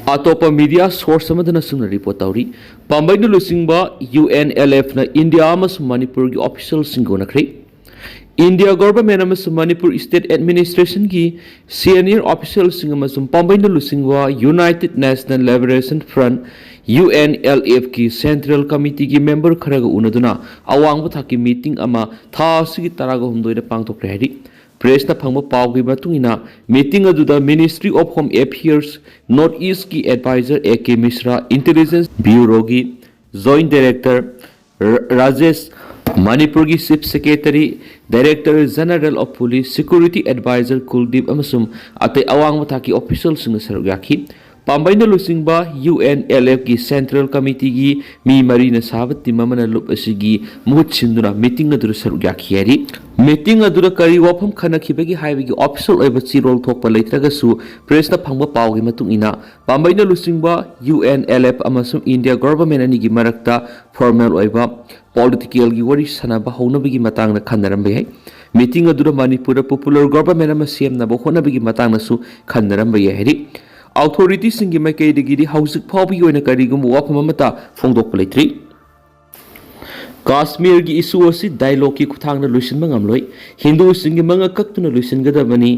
अतोप media source report तौरी पांबैन लुसिंबा UNLF ना इंडिया मणिपुर की ऑफिशियल सिंगोनख्रे India government Manipur state administration की सीनियर ऑफिशियल पांबैन लुसिंबा United National Liberation Front UNLF की सेंट्रल कमिटी की मेंबर खरग उनदुना अवांग थाकी मीटिंग अमा था सिगी तराग हुमदोइना पांगथोक्रे हाइरि प्रेस ना फंगबा पावगी मतुंगिना मीटिंग अदुदा ministry of home affairs North East की adviser AK Mishra intelligence bureau की जॉइंट डायरेक्टर राजेश मणिपुर की chief secretary director general of police security adviser Kuldeep अमसुम अतै अवांग थाकी ऑफिशियल सिंग सरुक याखी पांबैन लुसिंबा UNLF की सेंट्रल कमिटी की मी मरीन साब तिममन लुप असिगी मुहुत सिंदुना मीटिंग अदुर सरुक याखियारी मीटिंग अदुर करी वाफम खनखिबगी हाइबगी ऑफिशियल ओइब चिरोल थोकपा लेत्रगसु प्रेस ना फंगबा पावगी मतुंगिना पांबैन लुसिंबा UNLF अमसुम इंडिया गवर्नमेंट अनिगी मरक्ता फॉर्मल ओइबा पॉलिटिकल की वरी सनाबा हौनबगी मतांगना खनरमबे है मीटिंग अदुर मणिपुर पॉपुलर गवर्नमेंट अमा सेमनाबा होनबगी मतांगनासु खनरमबे है अथॉरिटी सिंगी माइकैदगी हौजिक फाउबगी ओइना करिगुम वाफम अमता फोंदोकपा लेत्रि काश्मीर की इशू असी डायलॉग की खुथांगना लोइसिनबा ngamloi हिंदू सिंगी मंगा कक्तुना लोइसिनगदबनी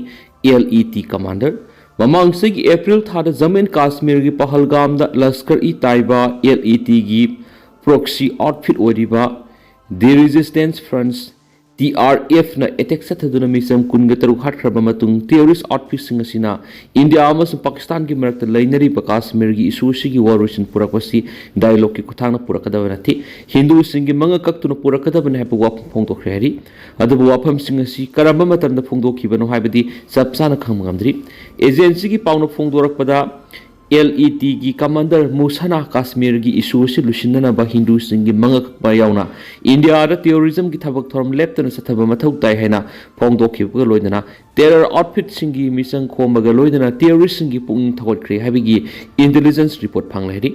LET कमांडर ममांगसेगी अप्रैल थादा जम्मू काश्मीर की पहलगाम दा लश्कर ई ताइबा LET की प्रॉक्सी आउटफिट ओरिबा द रेजिस्टेंस फ्रंट्स TRF ना अटैक सथदुना मिसम कुनगा तरुक hatkhre मतुंग टेररिस्ट आउटफिट सिंग असिना इंडिया अमसुंग पाकिस्तान की मरक्ता लैनरिबा काश्मीर की इशू सिगी वारोसिन पुरकपसी डायलॉग की खुथांगना पुरकदब नथि हिंदू सिंगी मंगा कक्तुना पुरकदबने हाइबा वाफम फोंदोक्रे हाइरि अदुबु वाफम सिंग असि करamba मतमदा फोंदोखिबनो हाइबदि चपचाना खंगमगमद्रि एजेंसी की पाउना फोंदोरकपदा LET की कमांडर मुसना काश्मीर की इशू से लुसिनना हिंदू सिंगी मंगक यावना इंडिया टेररिज्म की थबक थोरम लेप्तन सथब मथौ ताई हैना फोंदोखिबगा लोइदना टेरर आउटफिट सिंगी मिसंग खोमगा लोइदना टेररिस्ट सिंगी पुंग थगोत्ख्रे हाबिगी इंटेलिजेंस रिपोर्ट फांगलेरि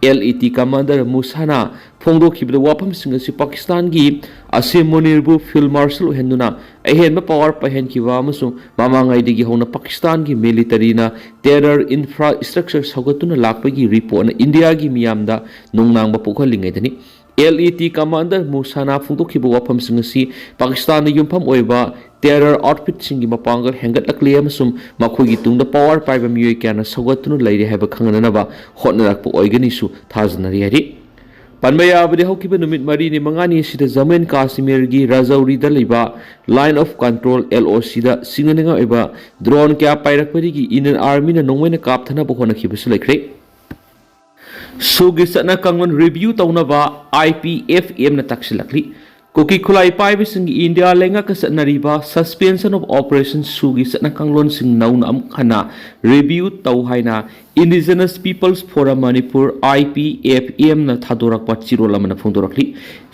LET कमांडर मुसना फोंदोखिबदा वाफम सिंग असि पाकिस्तान की असे मुनीरबु फील्ड मार्शल हेंदुना अहेन पावर पहेनखिबा अमसुंग मामांगाइदगी होना पाकिस्तान की मिलिटरीना टेरर इंफ्रास्ट्रक्चर सौगतुना लाकपगी रिपोर्ट इंडिया की मियामदा नोंगनांगबा पोखलिंगैदनी LET कमांडर मुसना फोंदोखिबा वाफम सिंग असि पाकिस्तान युमफम ओइबा टेरर आउटफिट सिंगी मपांगल हेंगतलक्ले अमसुंग मखोगी तुंगदा पावर पाइबा मियोय क्याना सौगतुना लैरे हाइबा खंगननबा होटनरकपा ओइगनिसु थाजनरि हाइरि पनबयाबदे हौकिबा नुमित मरीनि मंगानी सिदा जम्मू काश्मीर की राजौरीदा लैबा लाइन ऑफ कंट्रोल LOC दा सिंगनगा ओइबा ड्रोन क्या पाइरकपरिगी इंडियन आर्मी ना नोंगमैना कापथनाबा होनखिबसु लैख्रे सुगी सतना कंगन रिव्यू तौनबा IPFM ना तक्सिलक्ली कुकी खुलाई पाइब सिंग इंडिया लेंगा कसनरीबा सस्पेंशन ऑफ ऑपरेशन सुगी सतना कंगलोन सिंग नौन अमखना रिव्यू तौ हाइना indigenous peoples forum Manipur IPFM ना थादोरकपा चिरोल अमना फोंदोरक्ली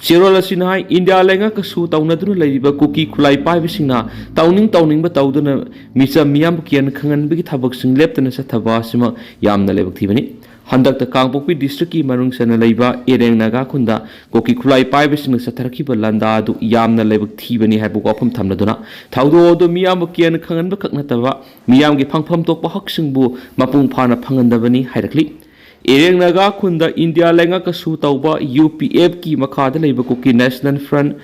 चिरोल असिना इंडिया लेंगा कसु तौनदुना लैरिबा कुकी खुलाई पाइब सिंगना तौनिंग तौदुना मिसम मियाम कियन खंगनबगी थबक सिंग लेप्तना सथबा सिमा यामना लेबक थीबनी हंदक कांगपोक्पी डिस्ट्रिक्ट की मनुंग सना लैबा एरेंग नागा खुंदा कोकी खुलाई पाइब सिंग सथरखिबा लंदा दु यामना लेबक थीबनी हाइबु वाफम थमनदुना थाउदो दो मियाम कियन खंगनबा खकनतबा मियाम की फंगफम तोकपा हक सिंगबु मपुंग फाना फंगनदबनी हाइरक्ली एरेंग नागा खुंदा इंडिया लेंगा कसु तौबा UPF की मखादा लैबा कोकी नेशनल फ्रंट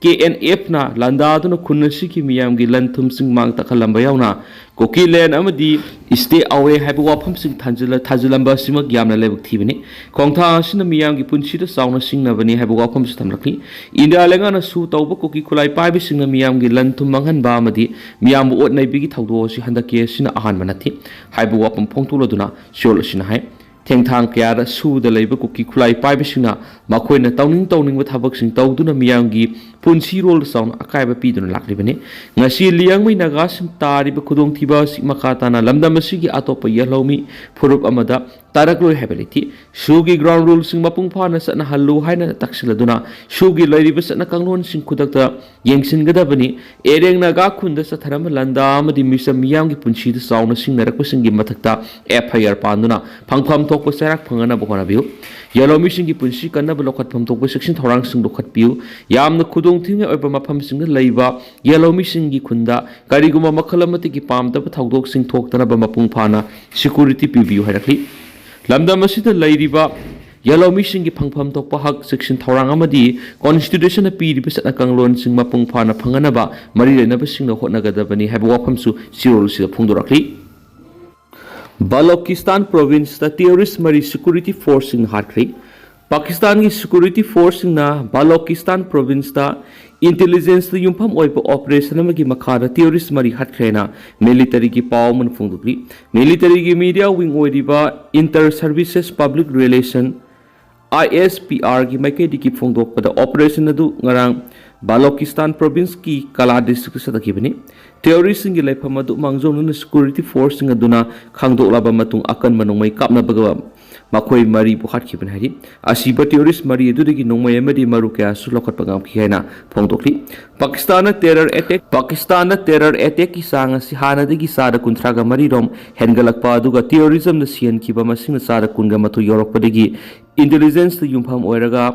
KNF ना लंदादुना खुन्नसी की मियाम की लंथुम सिंग मांग तखलंबा यावना कोकी लैंड अमदी स्टे अवे हाइबा वाफम सिंग थाजिलंबा सिमक यामना लेबक थीबनी खोंथा असिना मियाम की पुंसीदा साउना सिंगनबनी हाइबा वाफम थमलक्ली इंडिया लेंगाना सु तौबा कोकी खुलाई पाइब सिंगना मियाम की लंथुम मांगनबा अमदी मियाम ओटनैबिगी थौदो असि हंदके सिना अहानबा नथि हाइबा वाफम फोंथुलदुना सियोल असिना हाइ थेंगथांग कयादा सूद लैब कुकी खुलाई पाइबसिंगना मखोइना तौनिंग थबकसिंग तौदुना मियांगी पुंसी रोल साउन अकायबा पीदुना लाक्लिबने ngasi लियांगमै नागासिंग तारिबा खुदोंथिबा मखाताना लमदम असिगी अतोप यलौमी फुरुप अमदा तारक्लोय हैबलिटी सुगी ग्राउंड रूल सिंग मपुंग फाना सना हल्लु हाइना तक्सिलदुना सुगी लैरिब सना कांगलोन सिंग खुदक्ता येंगसिनगदबनी एरेंग नागा खुंद सथरम लंदा अमदि मिसम मियामगी पुंसीद साउना सिंगनरक सिंगी मथक्ता एफआईआर पांदुना फंगफम थोकप सेराक फंगना बखनाबियो येलो मिसिंगी पुंसी कन्नब लोखतफम थोकप सेक्शन थौरांग सिंग लोखतपियो यामना खुदोंग थिंग ओइबा मफम सिंग लैबा येलो मिसिंगी खुंदा करिगुमा मखल अमतिगी पामदब थौदोक सिंग थोक्तनब मपुंग फाना सिक्योरिटी पिबियो हैरखली लमदम असिदा लैरिबा येलो मिसिंगी फंगफम थोकप हक सेक्शन थौरांग अमदि कॉन्स्टिट्यूशन पीरिब सना कांगलोन सिंग मपुंग फाना फंगनबा मरि लेनब सिंग होटनगदबनी हैब वाफमसु सिरोल सिदा फुंगदोरखली बालोकिस्तान प्रोविंस दा टेररिस्ट मरी सिक्योरिटी फोर्स सिंग हाथखरे पाकिस्तान की सिक्योरिटी फोर्स सिंग ना बालोकिस्तान प्रोविंस दा इंटेलिजेंस दा युमफम ओइबा ऑपरेशन अमगी मखादा टेररिस्ट मरी हाथखरेना मिलिटरी की पाव मन फुंगदुकली मिलिटरी की मीडिया विंग ओइरिबा inter services public relations ISPR की मैकेडी की फोंदोकपदा ऑपरेशन अदु ngarang बालोकिस्तान प्रोविंस की कला डिस्ट्रिक्ट सदखिबनी टेररिस्ट सिंग लाइफम अदु मांगजोन सिक्योरिटी फोर्स सिंग अदुना खांगदोलाबा मतुंग अकन मनोंमै कापनाबगा मखोय मरी बुखाटखिबन हारि असिबा टेररिस्ट मरी अदुदगी नोंमै अमदि मरु कया सु लोखटपगाम खियाना फोंदोकली पाकिस्तान टेरर अटैक की सांग असि हानादगी सादा कुंथ्रागा मरी रोम हेनगलकपा अदुगा टेररिज्म न सियन किबा मसिंग सादा कुनगा मथु योरकपदगी इंटेलिजेंस युमफम ओइरगा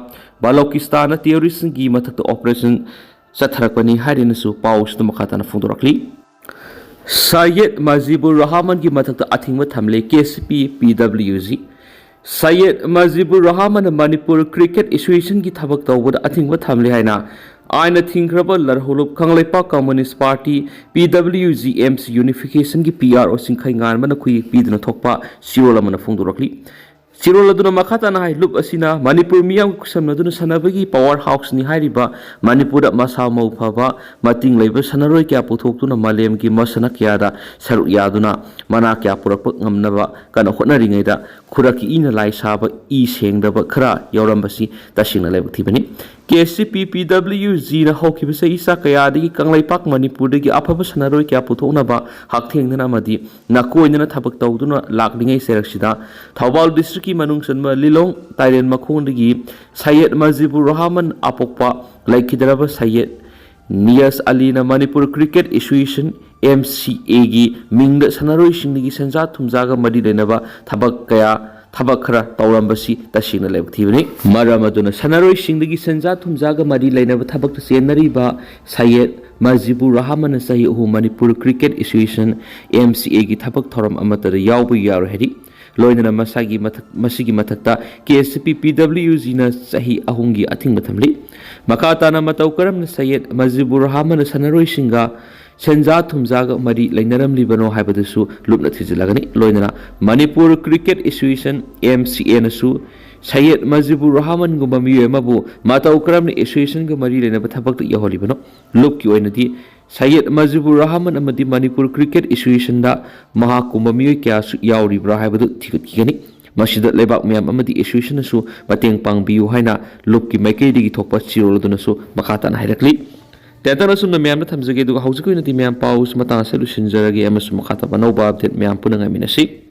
बालोकिस्तान टेररिस्ट की मथक ऑपरेशन चथरकपनी हारिनसु पाउस मखाताना फोंदोरकली सैयद मजीबुर रहमान की मथक अथिंग थमले KCP PWG Syed Mujibur Rahman Manipur cricket association की थबक तौबद अथिंग थमले हाइना आयन थिंग्रब लरहुलुप खंगलेपा communist party PWG MC unification की PRO सिंखै ngan खुई पीदन थोकपा सिरोल मन फोंदोरकली सिरोल अदुना मखाताना हाइ लुप असिना मणिपुर मियाम कुसमनदुना सनबगी पावर हाउस नि हाइरिबा मणिपुर मसा मौफबा मतिंग लेब सनरोय क्या पुथोक्तुना मालेम की मसना क्यादा सरु यादुना मना क्या पुरक ngamnaba kana hotnaringayda khuraki ina lai saba I sengdaba khara yaurambasi tasingna laibthibani KCP PWG na hokibase isa kayadagi kanglaipak manipur dagi afaba sanaroi kya puthoknaba hakthengna amadi nakoinana thabak tawduna laklingai seraksida Thawbal district ki manung sanma lilong tairen makhondagi Sayyid Mazibur Rahman apokpa laikhidaraba Sayyid Niyas Ali na Manipur Cricket Association MCA gi mingda sanaroi singni senja thumjaga madi lenaba thabak kaya thabak khara tawrambasi tasingna lebthibani maramaduna sanaroi singni senja thumjaga madi lenaba thabak senariba Sayyid Mazibur Rahman sahi hu Manipur Cricket Association MCA gi thabak thoram amata yawbu yaru heri loinana masigi mathakta KCP PWG na sahi ahungi athing mathamli makata na matau karam na Sayyid Mazibur Rahman sanaroi singa senja thumjaga mari lainaram libano haibadasu lupna thijilagani loinana Manipur Cricket Association MCA na su Sayyid Mazibur Rahman gumba miyo mabu matau karam ni association ga mari lainaba thabak ta yaholibano lup ki oinadi Sayyid Mazibur Rahman amadi Manipur Cricket Association da mahakumba miyo kya yauribra haibadu thigani masida lebak miyam amadi association na su mateng pangbiyu haina lup ki maikei digi thokpa chiroloduna su makata na hairakli Tentana sumna miyam na thamjage duga hausikoi nati miyam paus matang sa lusinjarage amasu makata pa nauba update miyam punang aminasi